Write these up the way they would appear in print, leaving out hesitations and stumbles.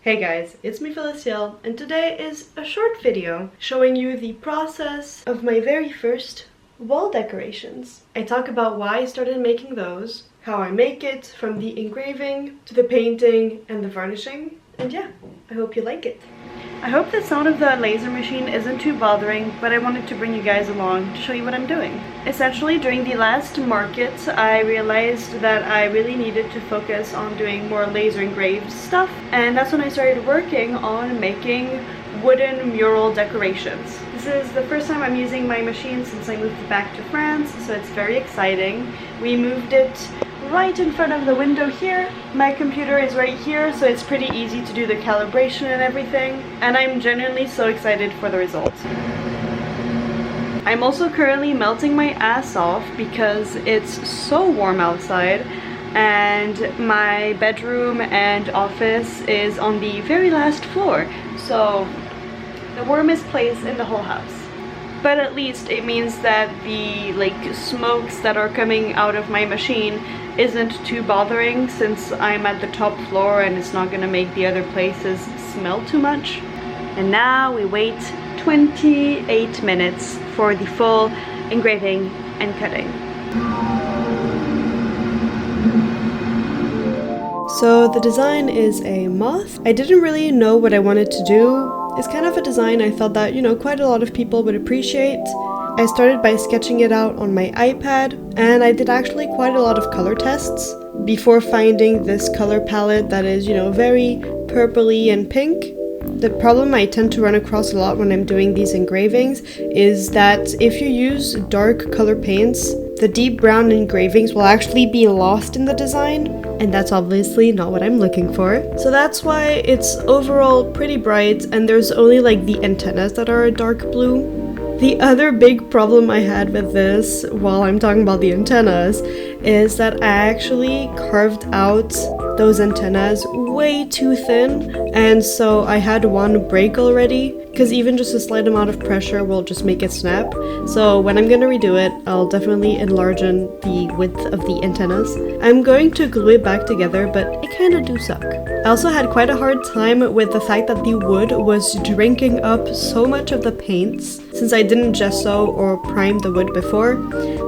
Hey guys, it's me Feliciel, and today is a short video showing you the process of my very first wall decorations. I talk about why I started making those, how I make it from the engraving to the painting and the varnishing, and yeah, I hope you like it. I hope the sound of the laser machine isn't too bothering, but I wanted to bring you guys along to show you what I'm doing. Essentially, during the last market, I realized that I really needed to focus on doing more laser engraved stuff, and that's when I started working on making wooden mural decorations. This is the first time I'm using my machine since I moved back to France, so it's very exciting. We moved it right in front of the window here. My computer is right here, so it's pretty easy to do the calibration and everything, and I'm genuinely so excited for the results. I'm also currently melting my ass off because it's so warm outside, and my bedroom and office is on the very last floor, so the warmest place in the whole house. But at least it means that the smokes that are coming out of my machine isn't too bothering, since I'm at the top floor and it's not gonna make the other places smell too much. And now we wait 28 minutes for the full engraving and cutting. So the design is a moth. I didn't really know what I wanted to do. It's kind of a design I felt that, quite a lot of people would appreciate. I started by sketching it out on my iPad, and I did actually quite a lot of color tests before finding this color palette that is, very purpley and pink. The problem I tend to run across a lot when I'm doing these engravings is that if you use dark color paints, the deep brown engravings will actually be lost in the design, and that's obviously not what I'm looking for. So that's why it's overall pretty bright, and there's only the antennas that are a dark blue. The other big problem I had with this, while I'm talking about the antennas, is that I actually carved out those antennas way too thin, and so I had one break already, because even just a slight amount of pressure will just make it snap. So when I'm gonna redo it, I'll definitely enlarge the width of the antennas. I'm going to glue it back together, but it kinda do suck. I also had quite a hard time with the fact that the wood was drinking up so much of the paints, since I didn't gesso or prime the wood before.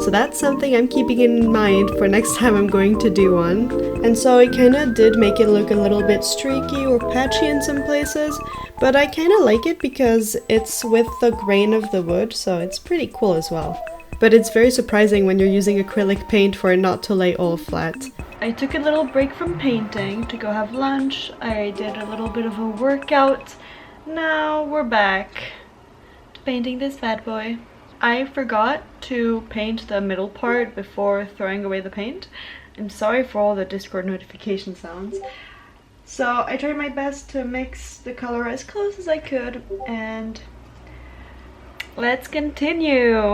So that's something I'm keeping in mind for next time I'm going to do one. And so it kinda did make it look a little bit streaky or patchy in some places, but I kinda like it because it's with the grain of the wood, so it's pretty cool as well. But it's very surprising when you're using acrylic paint for it not to lay all flat. I took a little break from painting to go have lunch. I did a little bit of a workout. Now we're back to painting this bad boy. I forgot to paint the middle part before throwing away the paint. I'm sorry for all the Discord notification sounds. So I tried my best to mix the color as close as I could, and let's continue.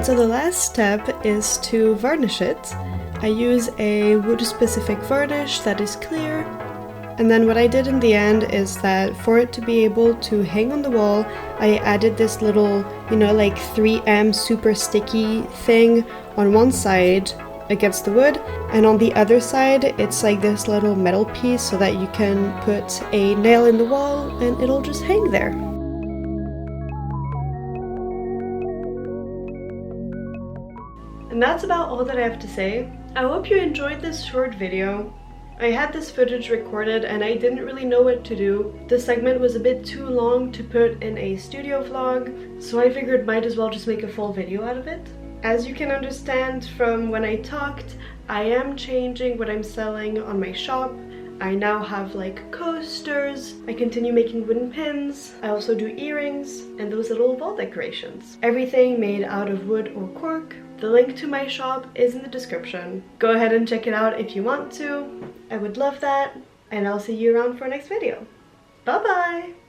So the last step is to varnish it. I use a wood-specific varnish that is clear, and then what I did in the end is that for it to be able to hang on the wall, I added this little, 3M super sticky thing on one side against the wood, and on the other side it's like this little metal piece so that you can put a nail in the wall and it'll just hang there. And that's about all that I have to say. I hope you enjoyed this short video. I had this footage recorded and I didn't really know what to do. The segment was a bit too long to put in a studio vlog, so I figured might as well just make a full video out of it. As you can understand from when I talked, I am changing what I'm selling on my shop. I now have coasters, I continue making wooden pins, I also do earrings, and those little wall decorations. Everything made out of wood or cork. The link to my shop is in the description. Go ahead and check it out if you want to. I would love that, and I'll see you around for our next video. Bye bye!